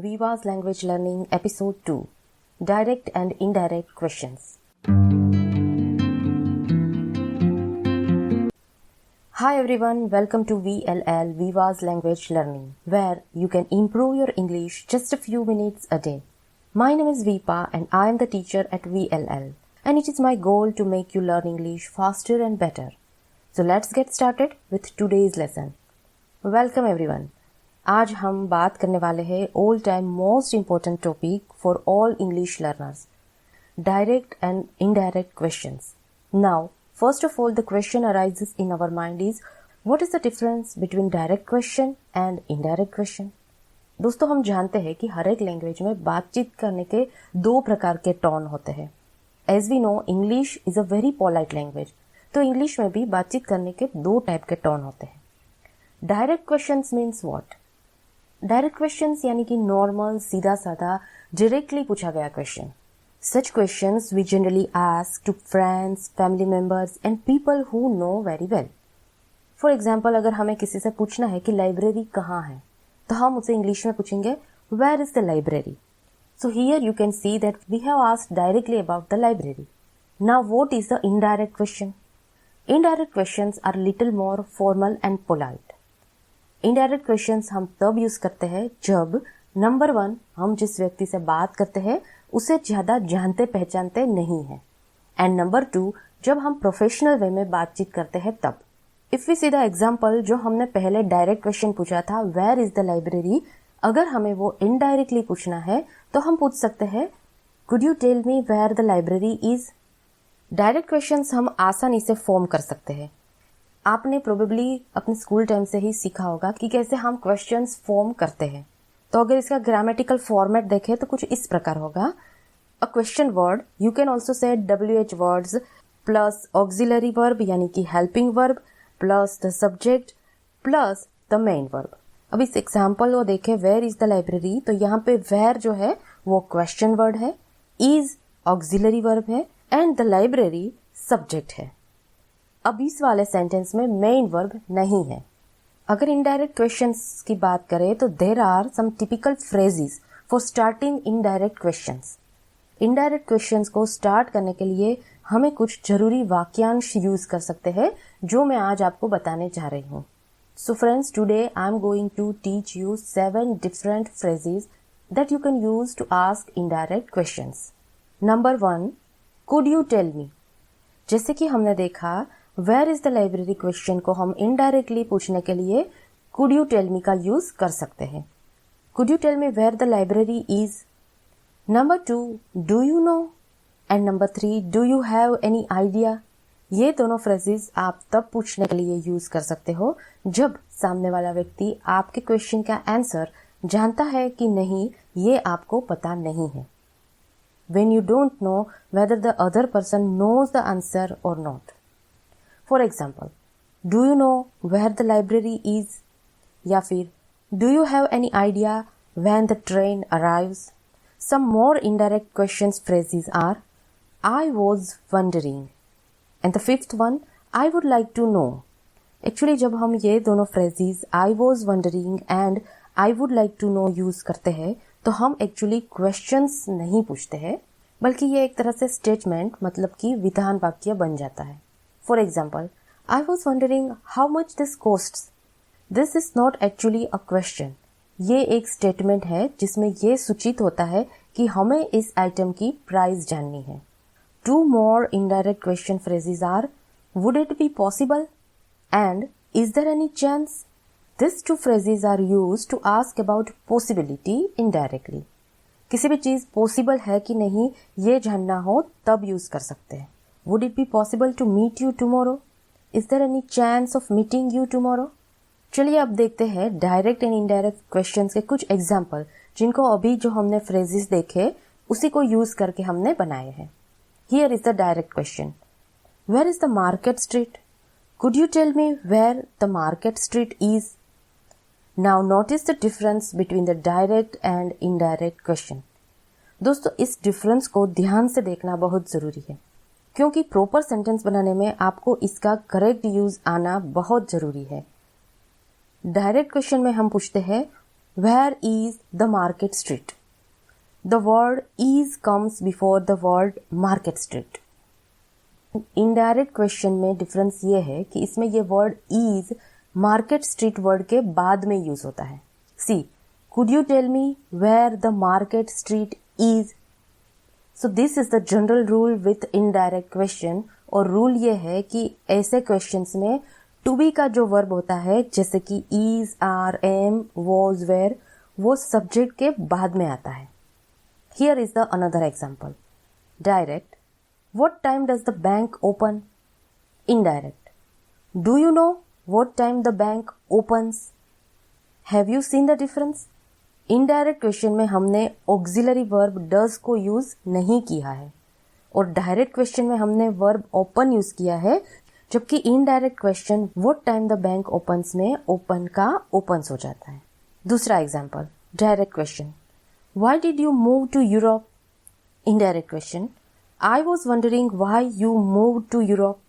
Viva's Language Learning Episode 2 Direct and Indirect Questions. Hi everyone, welcome to VLL Viva's Language Learning, where you can improve your English just a few minutes a day. My name is Vipa and I am the teacher at VLL, and it is my goal to make you learn English faster and better. So let's get started with today's lesson. Welcome everyone. आज हम बात करने वाले हैं all time most important topic for all English learners, direct and indirect questions. Now first of all the question arises in our mind is what is the difference between direct question and indirect question. दोस्तों, हम जानते हैं कि हर एक language में बातचीत करने के दो प्रकार के टोन होते हैं. As we know, English is a very polite language, तो इंग्लिश में भी बातचीत करने के दो टाइप के टोन होते हैं. Direct questions means what? Direct questions यानी कि नॉर्मल, सीधा साधा, डायरेक्टली पूछा गया question. Such questions we generally ask to friends, family members and people who know very well. For example, अगर हमें किसी से पूछना है कि लाइब्रेरी कहाँ है, तो हम उसे इंग्लिश में पूछेंगे where is the library. So here you can see that we have asked directly about the library. Now what is the indirect question? Indirect questions are little more formal and polite. Indirect questions हम तब use करते हैं जब number 1, हम जिस व्यक्ति से बात करते हैं उसे ज्यादा जानते पहचानते नहीं हैं, एंड नंबर 2, जब हम प्रोफेशनल वे में बातचीत करते हैं तब. If we see the example, जो हमने पहले डायरेक्ट क्वेश्चन पूछा था वेयर इज द लाइब्रेरी, अगर हमें वो इनडायरेक्टली पूछना है तो हम पूछ सकते हैं could you tell me where the library is. Direct questions हम आसानी से फॉर्म कर सकते हैं. आपने प्रोबेबली अपने स्कूल टाइम से ही सीखा होगा कि कैसे हम क्वेश्चंस फॉर्म करते हैं. तो अगर इसका ग्रामेटिकल फॉर्मेट देखें तो कुछ इस प्रकार होगा. A question word, you can also say WH words plus auxiliary verb यानी कि helping verb plus the subject plus the main verb. अब इस एग्जाम्पल को देखें, वेयर इज द लाइब्रेरी, तो यहाँ पे वेयर जो है वो क्वेश्चन वर्ड है, इज ऑक्सिलरी वर्ब है एंड द लाइब्रेरी सब्जेक्ट है. अब इस वाले सेंटेंस में मेन वर्ब नहीं है. अगर इनडायरेक्ट क्वेश्चंस की बात करें तो there are some typical phrases for starting indirect questions. Indirect questions को स्टार्ट करने के लिए हमें कुछ जरूरी वाक्यांश यूज कर सकते हैं, जो मैं आज आपको बताने जा रही हूँ. So friends, today I am going to teach you 7 different phrases that you can use to ask indirect questions. Number 1, could you tell me. जैसे कि हमने देखा, where is the library question को हम इनडायरेक्टली पूछने के लिए कुड यू टेल मी का यूज कर सकते हैं. Could you tell me where the library is. Number 2, do you know. And number 3, do you have any idea. ये दोनों फ्रेजेस आप तब पूछने के लिए यूज कर सकते हो जब सामने वाला व्यक्ति आपके क्वेश्चन का आंसर जानता है कि नहीं, ये आपको पता नहीं है. When you don't know whether the other person knows the answer or not. For example, do you know where the library is? या फिर do you have any idea when the train arrives? Some more indirect questions phrases are I was wondering. And the 5th one, I would like to know. Actually, जब हम ये दोनों phrases I was wondering and I would like to know use करते हैं तो हम actually questions नहीं पूछते हैं, बल्कि ये एक तरह से स्टेटमेंट मतलब कि विधान वाक्य बन जाता है. For example, I was wondering how much this costs. This is not actually a question. ये एक स्टेटमेंट है जिसमें ये सूचित होता है कि हमें इस आइटम की प्राइस जाननी है. 2 more indirect question phrases are would it be possible and is there any chance. These 2 phrases are used to ask about possibility indirectly. किसी भी चीज पॉसिबल है कि नहीं ये जानना हो तब यूज कर सकते हैं. Would it be possible to meet you tomorrow? Is there any chance of meeting you tomorrow? चलिए अब देखते हैं डायरेक्ट एंड इनडायरेक्ट क्वेश्चंस के कुछ एग्जाम्पल, जिनको अभी जो हमने फ्रेजेस देखे उसी को यूज करके हमने बनाए हैं. Here is the direct question. Where is the market street? Could you tell me where the market street is? Now notice the difference between the direct and indirect question. दोस्तों, इस difference को ध्यान से देखना बहुत जरूरी है, क्योंकि प्रॉपर सेंटेंस बनाने में आपको इसका करेक्ट यूज आना बहुत जरूरी है. डायरेक्ट क्वेश्चन में हम पूछते हैं Where is the market street? The word is comes before the word market street. Indirect question में डिफरेंस ये है कि इसमें ये word is market street word के बाद में यूज होता है. See, could you tell me where the market street is? So this is the general rule with indirect question. और रूल ये है कि ऐसे क्वेश्चंस में टू बी का जो वर्ब होता है, जैसे कि is, are, am, was, were, वो सब्जेक्ट के बाद में आता है. Here is the another example. Direct, what time does the bank open? Indirect, do you know what time the bank opens? Have you seen the difference? Indirect question में हमने auxiliary verb does को use नहीं किया है और direct question में हमने verb open use किया है, जबकि indirect question what time the bank opens में open का opens हो जाता है. दूसरा example, direct question. Why did you move to Europe? Indirect question. I was wondering why you moved to Europe.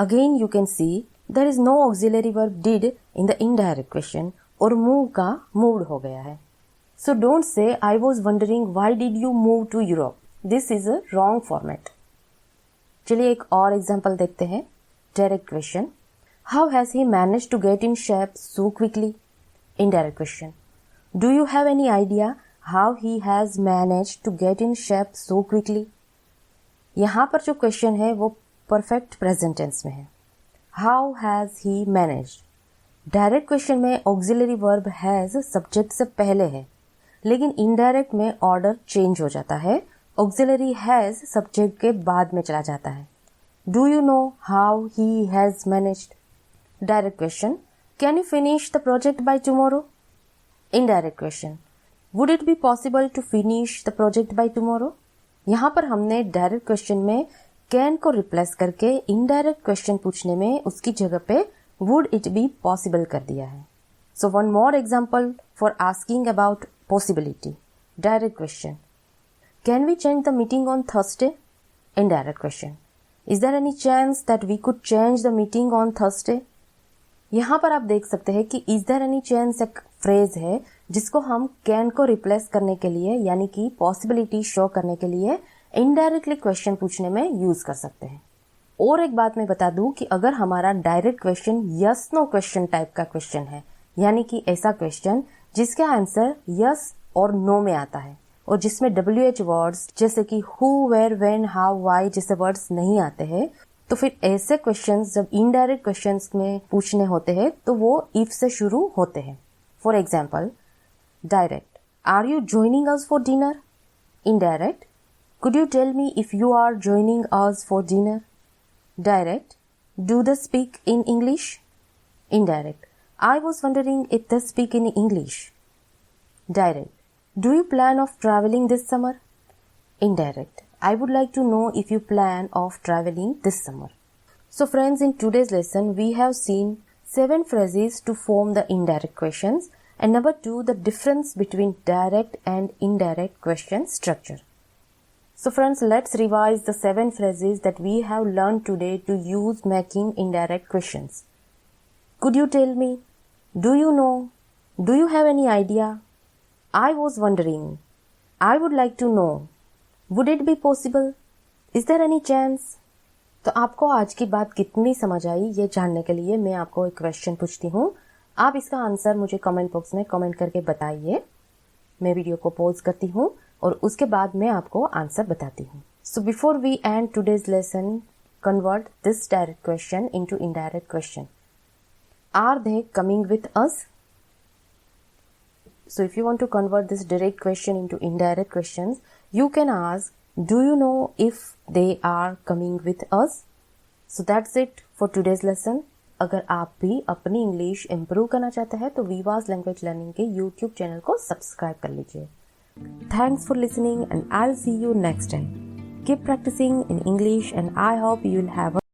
Again you can see there is no auxiliary verb did in the indirect question और move का moved हो गया है. So don't say I was wondering why did you move to Europe. This is a wrong format. चलिए एक और example देखते हैं. Direct question. How has he managed to get in shape so quickly? Indirect question. Do you have any idea how he has managed to get in shape so quickly? यहाँ पर जो question है वो perfect present tense में है. How has he managed. Direct question में auxiliary verb has subject से पहले है, लेकिन इनडायरेक्ट में ऑर्डर चेंज हो जाता है. ऑक्सिलरी हैज सब्जेक्ट के बाद में चला जाता है. Do you know how he has managed. Direct question. Can you finish the project by tomorrow? Indirect question. Would it be possible to finish the project by tomorrow? यहाँ पर हमने direct question में कैन को replace करके indirect question पूछने में उसकी जगह पे वुड इट बी पॉसिबल कर दिया है. So one more example for asking about possibility. Direct question. Can we change the meeting on Thursday? Indirect question. Is there any chance that we could change the meeting on Thursday? यहाँ पर आप देख सकते हैं कि is there any chance एक phrase है जिसको हम कैन को रिप्लेस करने के लिए, यानी कि पॉसिबिलिटी शो करने के लिए इनडायरेक्टली क्वेश्चन पूछने में यूज कर सकते हैं. और एक बात मैं बता दूं कि अगर हमारा direct question yes no question type का क्वेश्चन है, यानी कि ऐसा क्वेश्चन जिसका आंसर यस और नो में आता है और जिसमें WH वर्ड्स जैसे कि who, where, when, how, why जैसे वर्ड्स नहीं आते हैं, तो फिर ऐसे क्वेश्चंस जब इनडायरेक्ट क्वेश्चंस में पूछने होते हैं तो वो इफ से शुरू होते हैं. For example, direct. Are you joining us for dinner? Indirect. Could you tell me if you are joining us for dinner? Direct. Do they speak in English? Indirect. I was wondering if they speak in English. Direct. Do you plan of travelling this summer? Indirect. I would like to know if you plan of traveling this summer. So friends, in today's lesson, we have seen 7 phrases to form the indirect questions, and number 2, the difference between direct and indirect question structure. So friends, let's revise the 7 phrases that we have learned today to use making indirect questions. Could you tell me? Do you know? Do you have any idea? I was wondering. I would like to know. Would it be possible? Is there any chance? तो आपको आज की बात कितनी समझ आई ये जानने के लिए मैं आपको एक क्वेश्चन पूछती हूँ. आप इसका आंसर मुझे कमेंट बॉक्स में कमेंट करके बताइए. मैं वीडियो को पॉज करती हूँ और उसके बाद मैं आपको आंसर बताती हूँ. So before we end today's lesson, convert this direct question into indirect question. Are they coming with us? So if you want to convert this direct question into indirect questions, you can ask, do you know if they are coming with us? So that's it for today's lesson. अगर आप भी अपनी English improve करना चाहते हैं तो वीवास language learning के YouTube channel को सब्सक्राइब कर लीजिए. Thanks for listening and I'll see you next time. Keep practicing in English and I hope you'll have a